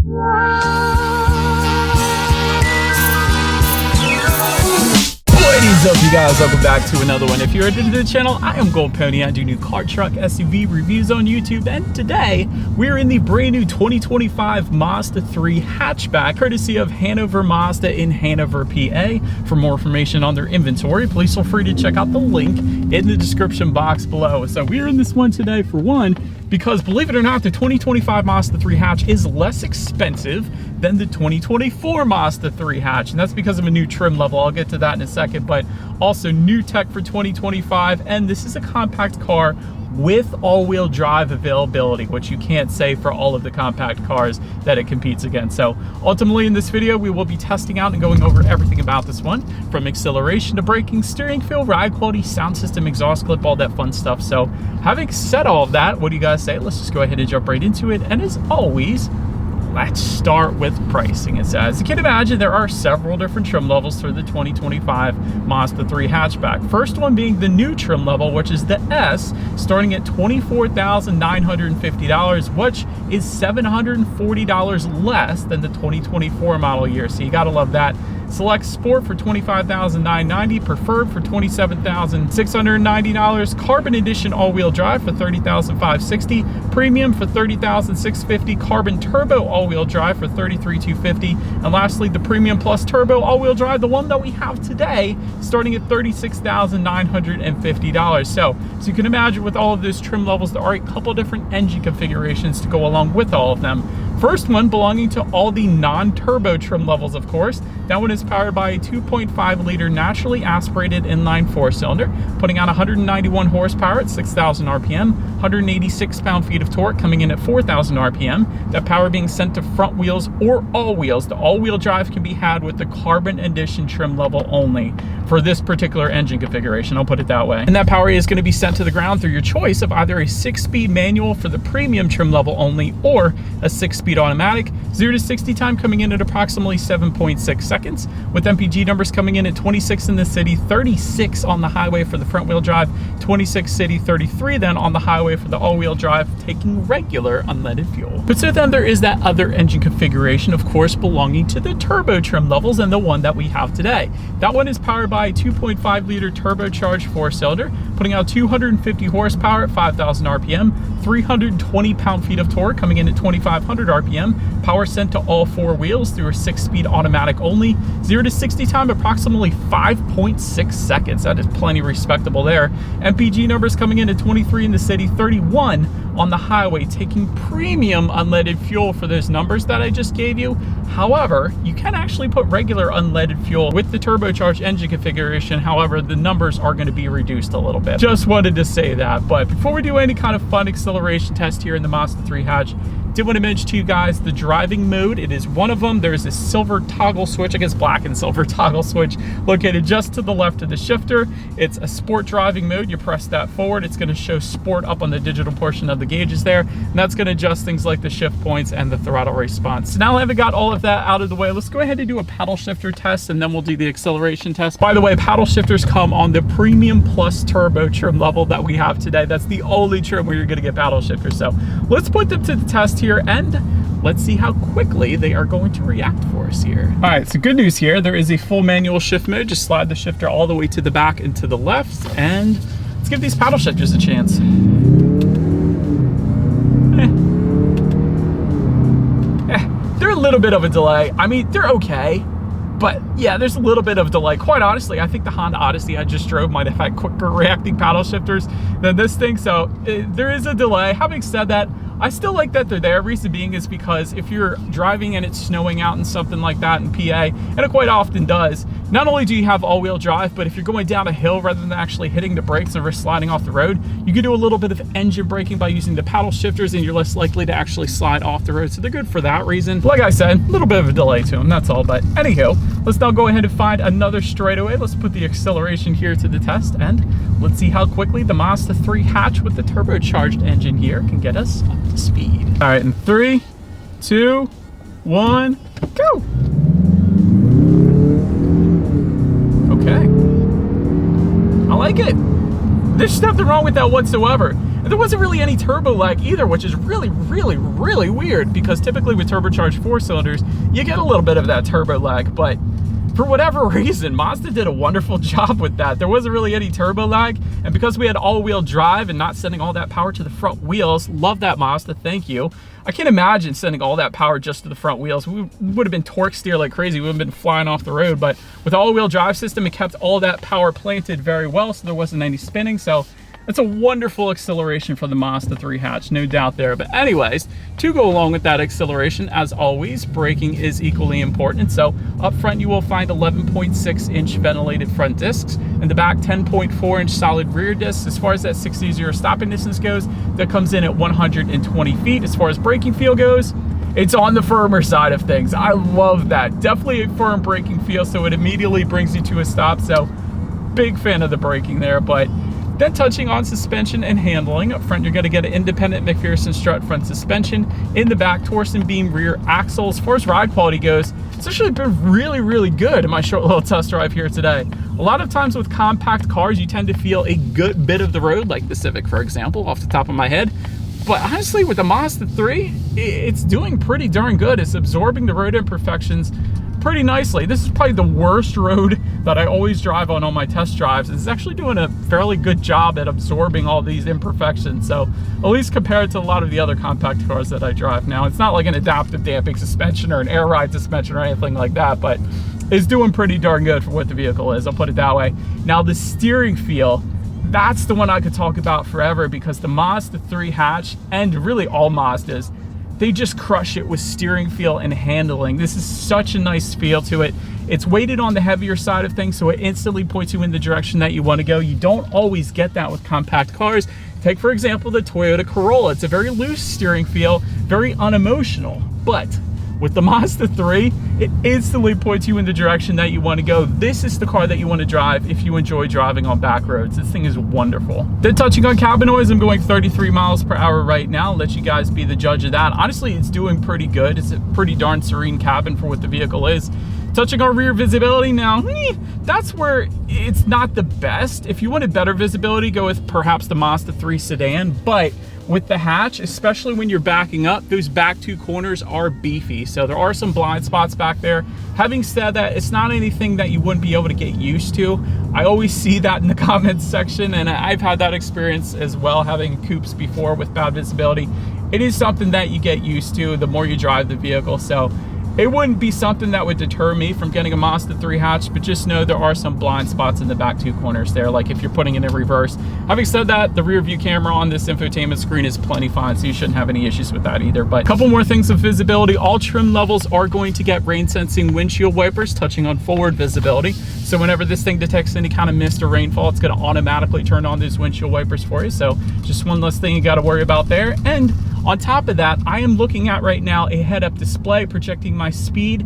What is up, you guys? Welcome back to another one. If you're new to the channel, I am Gold Pony. I do new car, truck, SUV reviews on YouTube, and today we're in the brand new 2025 Mazda 3 hatchback, courtesy of Hanover Mazda in Hanover, PA. For more information on their inventory, please feel free to check out the link in the description box below. So we're in this one today for one, because believe it or not, the 2025 Mazda 3 hatch is less expensive than the 2024 Mazda 3 hatch, and that's because of a new trim level. I'll get to that in a second, but also new tech for 2025, and this is a compact car with all-wheel drive availability, which you can't say for all of the compact cars that it competes against. So ultimately in this video, we will be testing out and going over everything about this one, from acceleration to braking, steering feel, ride quality, sound system, exhaust clip, all that fun stuff. So having said all of that, what do you guys say? Let's just go ahead and jump right into it. And as always, let's start with pricing. It says, as you can imagine, there are several different trim levels for the 2025 Mazda 3 hatchback. First one being the new trim level, which is the S, starting at $24,950, which is $740 less than the 2024 model year. So you gotta love that. Select Sport for $25,990, Preferred for $27,690, Carbon Edition all-wheel drive for $30,560, Premium for $30,650, Carbon Turbo all-wheel drive for $33,250, and lastly the Premium Plus Turbo all-wheel drive, the one that we have today, starting at $36,950. So as you can imagine, with all of those trim levels, there are a couple different engine configurations to go along with all of them. First one belonging to all the non-turbo trim levels, of course. That one is powered by a 2.5 liter naturally aspirated inline 4-cylinder, putting out 191 horsepower at 6,000 RPM, 186 pound-feet of torque coming in at 4,000 RPM. That power being sent to front wheels or all wheels. The all-wheel drive can be had with the Carbon Edition trim level only for this particular engine configuration, I'll put it that way. And that power is going to be sent to the ground through your choice of either a 6-speed manual for the premium trim level only, or a 6-speed automatic. 0 to 60 time coming in at approximately 7.6 seconds, with MPG numbers coming in at 26 in the city, 36 on the highway for the front wheel drive, 26 city, 33 then on the highway for the all-wheel drive, taking regular unleaded fuel. But so then there is that other engine configuration, of course, belonging to the turbo trim levels, and the one that we have today. That one is powered by a 2.5 liter turbocharged 4-cylinder, putting out 250 horsepower at 5,000 RPM, 320 pound-feet of torque coming in at 2,500 RPM, power sent to all 4 wheels through a 6-speed automatic only, 0 to 60 time approximately 5.6 seconds. That is plenty respectable there. MPG numbers coming in at 23 in the city, 31 on the highway, taking premium unleaded fuel for those numbers that I just gave you. However, you can actually put regular unleaded fuel with the turbocharged engine configuration. However, the numbers are going to be reduced a little bit. Just wanted to say that. But before we do any kind of fun acceleration test here in the Mazda 3 hatch, did want to mention to you guys the driving mode. It is one of them. There's a silver toggle switch, I guess black and silver toggle switch, located just to the left of the shifter. It's a sport driving mode. You press that forward, it's going to show sport up on the digital portion of the gauges there, and that's going to adjust things like the shift points and the throttle response. So now I haven't got all of that out of the way, let's go ahead and do a paddle shifter test, and then we'll do the acceleration test. By the way, paddle shifters come on the Premium Plus Turbo trim level that we have today. That's the only trim where you're going to get paddle shifters. So let's put them to the test here, and let's see how quickly they are going to react for us here. All right, so good news here. There is a full manual shift mode. Just slide the shifter all the way to the back and to the left, and let's give these paddle shifters a chance. They're a little bit of a delay. I mean, they're okay, but yeah, there's a little bit of delay. Quite honestly, I think the Honda Odyssey I just drove might have had quicker reacting paddle shifters than this thing, so there is a delay. Having said that, I still like that they're there. Reason being is because if you're driving and it's snowing out and something like that in PA, and it quite often does, not only do you have all-wheel drive, but if you're going down a hill rather than actually hitting the brakes and sliding off the road, you can do a little bit of engine braking by using the paddle shifters, and you're less likely to actually slide off the road. So they're good for that reason. Like I said, a little bit of a delay to them, that's all. But anywho, let's now go ahead and find another straightaway. Let's put the acceleration here to the test, and let's see how quickly the Mazda 3 hatch with the turbocharged engine here can get us up to speed. All right, in 3, 2, 1, go. Okay, I like it. There's nothing wrong with that whatsoever. And But there wasn't really any turbo lag either, which is really weird, because typically with turbocharged 4-cylinders, you get a little bit of that turbo lag, but for whatever reason, Mazda did a wonderful job with that. There wasn't really any turbo lag, and because we had all-wheel drive and not sending all that power to the front wheels, love that, Mazda, thank you. I can't imagine sending all that power just to the front wheels. We would have been torque steer like crazy. We would have been flying off the road, but with all-wheel drive system, it kept all that power planted very well, so there wasn't any spinning, so it's a wonderful acceleration for the Mazda 3 hatch, no doubt there. But anyways, to go along with that acceleration, as always, braking is equally important. So up front, you will find 11.6-inch ventilated front discs. In the back, 10.4-inch solid rear discs. As far as that 60-0 stopping distance goes, that comes in at 120 feet. As far as braking feel goes, it's on the firmer side of things. I love that. Definitely a firm braking feel, so it immediately brings you to a stop. So big fan of the braking there. But then touching on suspension and handling, up front you're going to get an independent McPherson strut front suspension. In the back, torsion beam rear axle. As far as ride quality goes, it's actually been really good in my short little test drive here today. A lot of times with compact cars, you tend to feel a good bit of the road, like the Civic, for example, off the top of my head. But honestly, with the Mazda 3, it's doing pretty darn good. It's absorbing the road imperfections pretty nicely. This is probably the worst road that I always drive on my test drives. It's actually doing a fairly good job at absorbing all these imperfections. So at least compared to a lot of the other compact cars that I drive now, it's not like an adaptive damping suspension or an air ride suspension or anything like that, but it's doing pretty darn good for what the vehicle is. I'll put it that way. Now the steering feel, that's the one I could talk about forever, because the Mazda 3 hatch, and really all Mazdas, they just crush it with steering feel and handling. This is such a nice feel to it. It's weighted on the heavier side of things, so it instantly points you in the direction that you want to go. You don't always get that with compact cars. Take, for example, the Toyota Corolla. It's a very loose steering feel, very unemotional. But with the Mazda 3, it instantly points you in the direction that you want to go. This is the car that you want to drive if you enjoy driving on back roads. This thing is wonderful. Then touching on cabin noise, I'm going 33 miles per hour right now. I'll let you guys be the judge of that. Honestly, it's doing pretty good. It's a pretty darn serene cabin for what the vehicle is. Touching on rear visibility now, that's where it's not the best. If you wanted better visibility, go with perhaps the Mazda 3 sedan, but with the hatch, especially when you're backing up, those back two corners are beefy. So there are some blind spots back there. Having said that, it's not anything that you wouldn't be able to get used to. I always see that in the comments section, and I've had that experience as well, having coupes before with bad visibility. It is something that you get used to the more you drive the vehicle. So it wouldn't be something that would deter me from getting a Mazda 3 hatch, but just know there are some blind spots in the back two corners there, like if you're putting it in reverse. Having said that, the rear view camera on this infotainment screen is plenty fine, so you shouldn't have any issues with that either. But a couple more things of visibility. All trim levels are going to get rain sensing windshield wipers, touching on forward visibility. So whenever this thing detects any kind of mist or rainfall, it's going to automatically turn on those windshield wipers for you. So just one less thing you got to worry about there. And on top of that, I am looking at right now a head-up display projecting my speed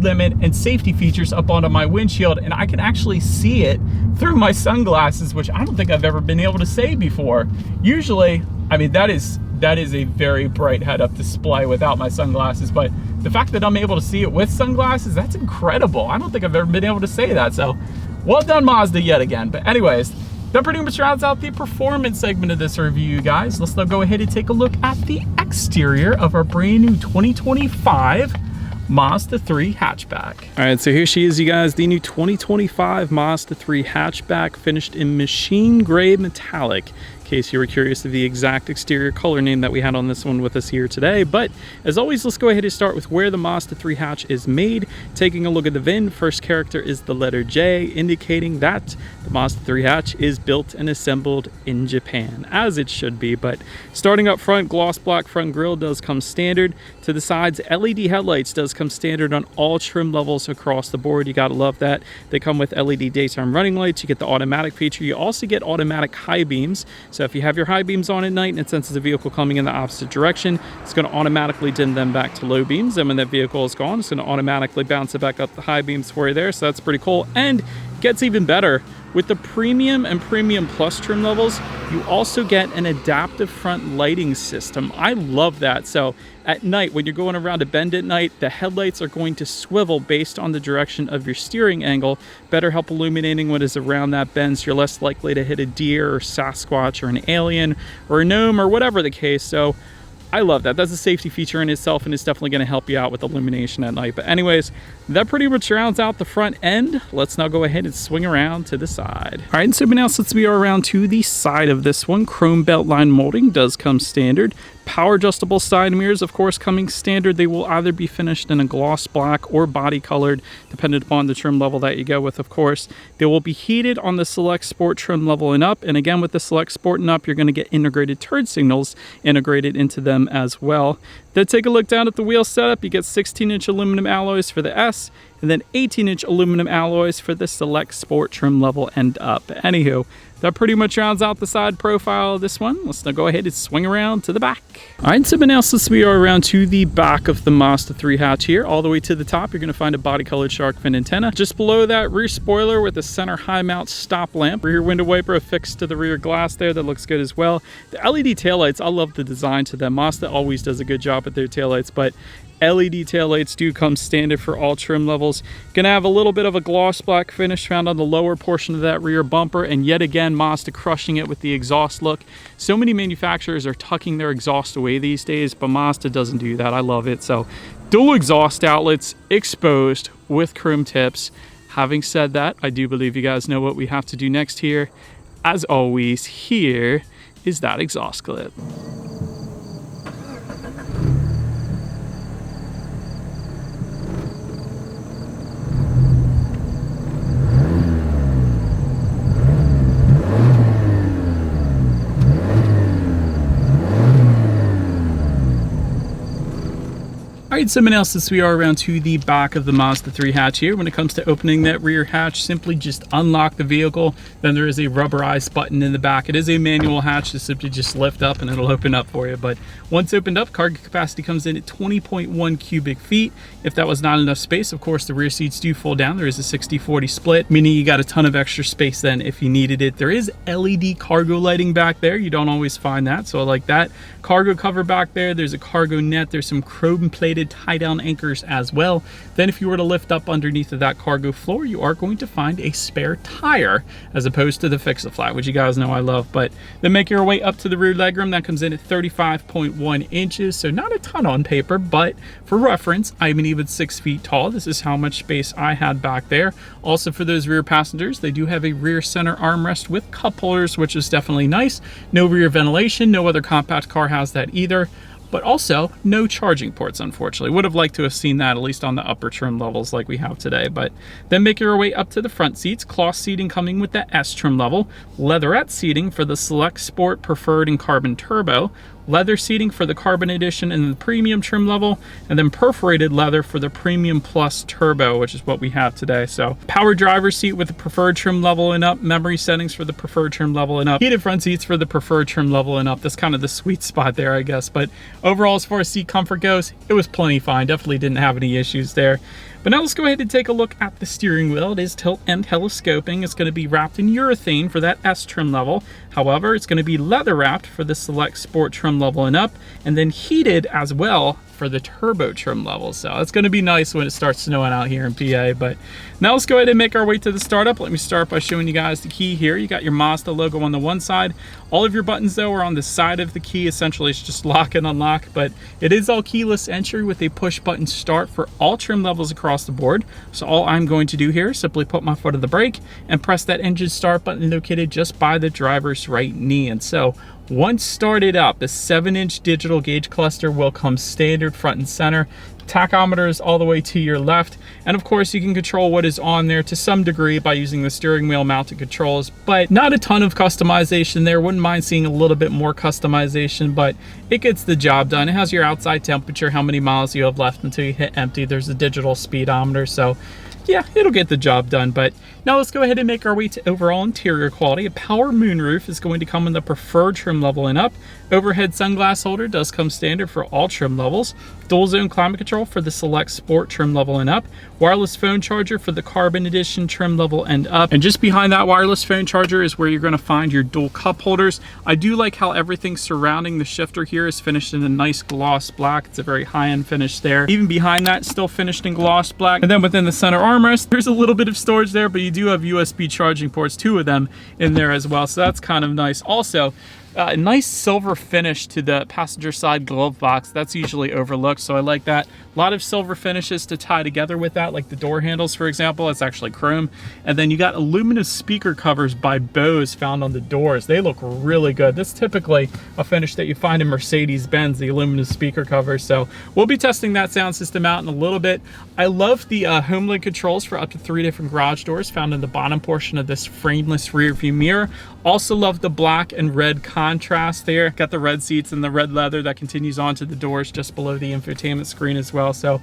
limit, and safety features up onto my windshield, and I can actually see it through my sunglasses, which I don't think I've ever been able to say before. Usually, I mean, that is a very bright head-up display without my sunglasses, but the fact that I'm able to see it with sunglasses, that's incredible. I don't think I've ever been able to say that, so well done, Mazda, yet again. But anyways, that pretty much rounds out the performance segment of this review, you guys. Let's now go ahead and take a look at the exterior of our brand new 2025 Mazda 3 hatchback. All right, so here she is, you guys, the new 2025 Mazda 3 hatchback, finished in machine gray metallic. In case you were curious of the exact exterior color name that we had on this one with us here today. But as always, let's go ahead and start with where the Mazda 3 hatch is made. Taking a look at the VIN, first character is the letter J, indicating that the Mazda 3 hatch is built and assembled in Japan, as it should be. But starting up front, gloss black front grille does come standard. To the sides, LED headlights does come standard on all trim levels across the board. You gotta love that. They come with LED daytime running lights. You get the automatic feature. You also get automatic high beams. So if you have your high beams on at night and it senses a vehicle coming in the opposite direction, it's going to automatically dim them back to low beams. And when that vehicle is gone, it's going to automatically bounce it back up the high beams for you there. So that's pretty cool. And Gets even better. With the Premium and Premium Plus trim levels, you also get an adaptive front lighting system. I love that. So at night, when you're going around a bend at night, the headlights are going to swivel based on the direction of your steering angle, better help illuminating what is around that bend, so you're less likely to hit a deer or Sasquatch or an alien or a gnome or whatever the case. So I love that. That's a safety feature in itself, and it's definitely going to help you out with illumination at night. But anyways, that pretty much rounds out the front end. Let's now go ahead and swing around to the side. All right, and so now since we are around to the side of this one, chrome belt line molding does come standard. Power adjustable side mirrors, of course, coming standard. They will either be finished in a gloss black or body colored, depending upon the trim level that you go with, of course. They will be heated on the Select Sport trim level and up. And again, with the Select Sport and up, you're going to get integrated turn signals integrated into them as well. Then take a look down at the wheel setup. You get 16-inch aluminum alloys for the S, and then 18-inch aluminum alloys for the Select Sport trim level and up. Anywho, that pretty much rounds out the side profile of this one. Let's now go ahead and swing around to the back. All right, so now since we are around to the back of the Mazda 3 hatch here, all the way to the top, you're going to find a body-colored shark fin antenna. Just below that, rear spoiler with a center high mount stop lamp. Rear window wiper affixed to the rear glass there. That looks good as well. The LED taillights, I love the design to them. Mazda always does a good job with their taillights, but LED taillights do come standard for all trim levels. Gonna have a little bit of a gloss black finish found on the lower portion of that rear bumper, and yet again Mazda crushing it with the exhaust look. So many manufacturers are tucking their exhaust away these days, but Mazda doesn't do that. I love it. So dual exhaust outlets exposed with chrome tips. Having said that, I do believe you guys know what we have to do next here. As always, here is that exhaust clip. All right, so now since we are around to the back of the Mazda 3 hatch here, when it comes to opening that rear hatch, simply just unlock the vehicle. Then there is a rubberized button in the back. It is a manual hatch, so simply just lift up and it'll open up for you. But once opened up, cargo capacity comes in at 20.1 cubic feet. If that was not enough space, of course, the rear seats do fold down. There is a 60-40 split, meaning you got a ton of extra space then if you needed it. There is LED cargo lighting back there. You don't always find that, so I like that. Cargo cover back there. There's a cargo net. There's some chrome-plated tie-down anchors as well. Then if you were to lift up underneath of that cargo floor, you are going to find a spare tire as opposed to the fix-a-flat, which you guys know I love. But then make your way up to the rear legroom. That comes in at 35.1 inches, so not a ton on paper, but for reference, I'm an even 6 feet tall. This is how much space I had back there. Also for those rear passengers, they do have a rear center armrest with cup holders, which is definitely nice. No rear ventilation. No other compact car has that either. But also no charging ports, unfortunately. Would have liked to have seen that at least on the upper trim levels like we have today. But then make your way up to the front seats. Cloth seating coming with the S trim level. Leatherette seating for the Select Sport, Preferred, and Carbon Turbo. Leather seating for the Carbon Edition and the Premium trim level, and then perforated leather for the Premium Plus Turbo, which is what we have today. So power driver's seat with the Preferred trim level and up, memory settings for the Preferred trim level and up, heated front seats for the Preferred trim level and up. That's kind of the sweet spot there, I guess. But overall, as far as seat comfort goes, it was plenty fine. Definitely didn't have any issues there. But now let's go ahead and take a look at the steering wheel. It is tilt and telescoping. It's going to be wrapped in urethane for that S trim level. However, it's going to be leather wrapped for the Select Sport trim level and up, and then heated as well for the turbo trim level. So it's going to be nice when it starts snowing out here in PA. But now let's go ahead and make our way to the startup. Let me start by showing you guys the key here. You got your Mazda logo on the one side. All of your buttons though are on the side of the key. Essentially it's just lock and unlock, but it is all keyless entry with a push button start for all trim levels across the board. So all I'm going to do here is simply put my foot on the brake and press that engine start button located just by the driver's right knee. And so once started up, the 7-inch digital gauge cluster will come standard front and center. Tachometers all the way to your left, and of course you can control what is on there to some degree by using the steering wheel mounted controls, but not a ton of customization there. Wouldn't mind seeing a little bit more customization, but it gets the job done. It has your outside temperature, how many miles you have left until you hit empty. There's a digital speedometer, so yeah, it'll get the job done. But now let's go ahead and make our way to overall interior quality. A power moonroof is going to come in the preferred trim level and up. Overhead sunglass holder does come standard for all trim levels. Dual zone climate control for the select sport trim level and up. Wireless phone charger for the carbon edition trim level and up. And just behind that wireless phone charger is where you're going to find your dual cup holders. I do like how everything surrounding the shifter here is finished in a nice gloss black. It's a very high-end finish there. Even behind that, still finished in gloss black. And then within the center armrest, there's a little bit of storage there, but you do have USB charging ports, 2 of them in there as well. So that's kind of nice. Also, a nice silver finish to the passenger side glove box. That's usually overlooked, so I like that. A lot of silver finishes to tie together with that, like the door handles, for example. It's actually chrome. And then you got aluminum speaker covers by Bose found on the doors. They look really good. This is typically a finish that you find in Mercedes-Benz, the aluminum speaker covers. So we'll be testing that sound system out in a little bit. I love the HomeLink controls for up to 3 different garage doors found in the bottom portion of this frameless rear view mirror. Also love the black and red contrast there. Got the red seats and the red leather that continues onto the doors just below the infotainment screen as well. So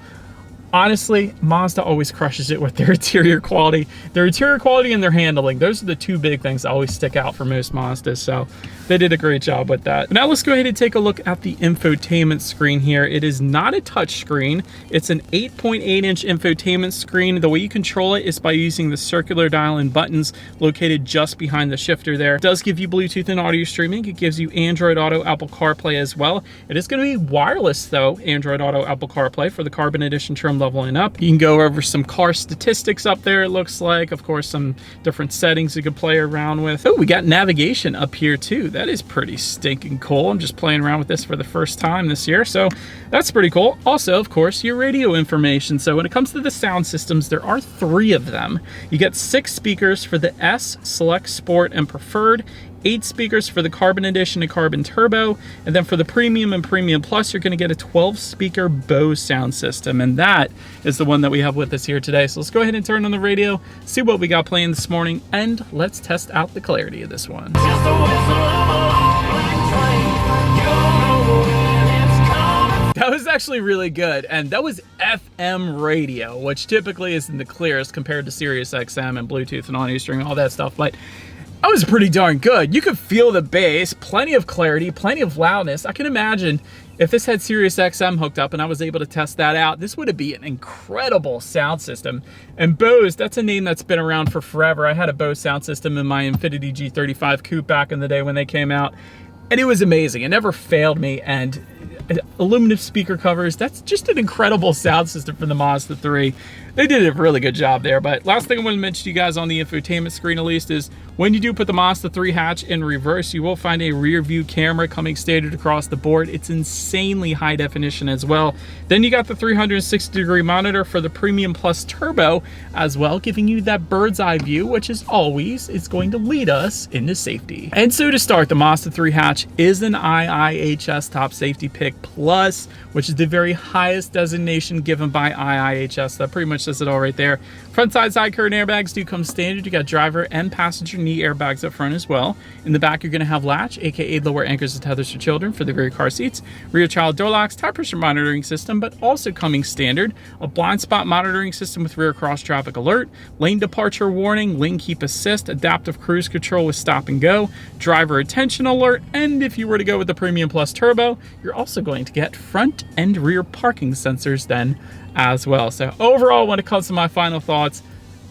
honestly, Mazda always crushes it with their interior quality. Their interior quality and their handling. Those are the 2 big things that always stick out for most Mazdas. So they did a great job with that. But now let's go ahead and take a look at the infotainment screen here. It is not a touch screen. It's an 8.8-inch infotainment screen. The way you control it is by using the circular dial and buttons located just behind the shifter there. It does give you Bluetooth and audio streaming. It gives you Android Auto, Apple CarPlay as well. It is going to be wireless though, Android Auto, Apple CarPlay for the Carbon Edition trim level and up. You can go over some car statistics up there, it looks like. Of course, some different settings you could play around with. Oh, we got navigation up here too. That is pretty stinking cool. I'm just playing around with this for the first time this year, so that's pretty cool. Also, of course, your radio information. So when it comes to the sound systems, there are 3 of them. You get 6 speakers for the S, Select, Sport, and Preferred. 8 speakers for the Carbon Edition and Carbon Turbo, and then for the Premium and Premium Plus, you're going to get a 12-speaker Bose sound system, and that is the one that we have with us here today. So let's go ahead and turn on the radio, see what we got playing this morning, and let's test out the clarity of this one. That was actually really good, and that was FM radio, which typically isn't the clearest compared to Sirius XM and Bluetooth and audio streaming, all that stuff, but that was pretty darn good. You could feel the bass, plenty of clarity, plenty of loudness. I can imagine if this had Sirius XM hooked up and I was able to test that out, this would be an incredible sound system. And Bose, that's a name that's been around for forever. I had a Bose sound system in my Infiniti G35 Coupe back in the day when they came out, and it was amazing. It never failed me, and aluminum speaker covers, that's just an incredible sound system for the Mazda 3. They did a really good job there. But last thing I want to mention to you guys on the infotainment screen at least is when you do put the Mazda 3 hatch in reverse, you will find a rear view camera coming standard across the board. It's insanely high definition as well. Then you got the 360-degree monitor for the Premium Plus Turbo as well, giving you that bird's eye view, which is always is going to lead us into safety. And so to start, the Mazda 3 hatch is an IIHS Top Safety Pick Plus, which is the very highest designation given by IIHS. That pretty much says it all right there. Front side curtain airbags do come standard. You got driver and passenger knee airbags up front as well. In the back, you're going to have latch, aka lower anchors and tethers for children for the rear car seats. Rear child door locks, tire pressure monitoring system, but also coming standard. A blind spot monitoring system with rear cross traffic alert, lane departure warning, lane keep assist, adaptive cruise control with stop and go, driver attention alert, and if you were to go with the Premium Plus Turbo, you're also going to get front and rear parking sensors then as well. So overall, when it comes to my final thoughts,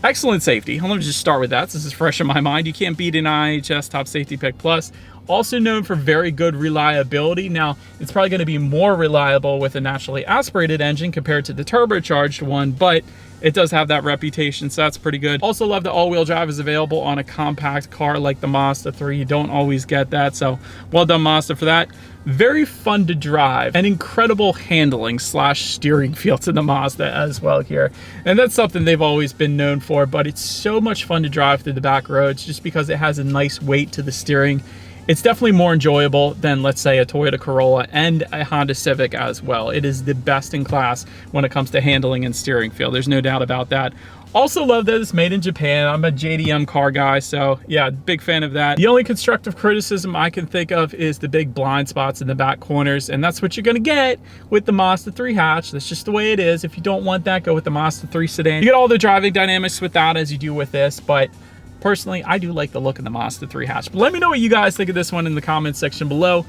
excellent safety. Let me just start with that. This is fresh in my mind. You can't beat an IIHS Top Safety Pick Plus. Also known for very good reliability. Now, it's probably going to be more reliable with a naturally aspirated engine compared to the turbocharged one, but it does have that reputation, so that's pretty good. Also love that all-wheel drive is available on a compact car like the Mazda 3. You don't always get that, so well done Mazda for that. Very fun to drive and incredible handling / steering feel to the Mazda as well here. And that's something they've always been known for, but it's so much fun to drive through the back roads just because it has a nice weight to the steering. it's definitely more enjoyable than, let's say, a Toyota Corolla and a Honda Civic as well. It is the best in class when it comes to handling and steering feel. There's no doubt about that. Also love that it's made in Japan. I'm a JDM car guy, so yeah, big fan of that. The only constructive criticism I can think of is the big blind spots in the back corners, and that's what you're gonna get with the Mazda 3 hatch. That's just the way it is. If you don't want that, go with the Mazda 3 sedan. You get all the driving dynamics with that as you do with this, but personally, I do like the look of the Mazda 3 hatch. But let me know what you guys think of this one in the comments section below.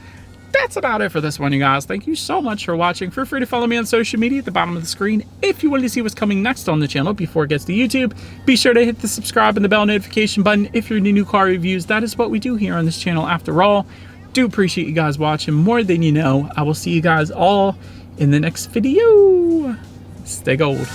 That's about it for this one, you guys. Thank you so much for watching. Feel free to follow me on social media at the bottom of the screen. If you want to see what's coming next on the channel before it gets to YouTube, be sure to hit the subscribe and the bell notification button if you're into new car reviews. That is what we do here on this channel after all. Do appreciate you guys watching more than you know. I will see you guys all in the next video. Stay gold.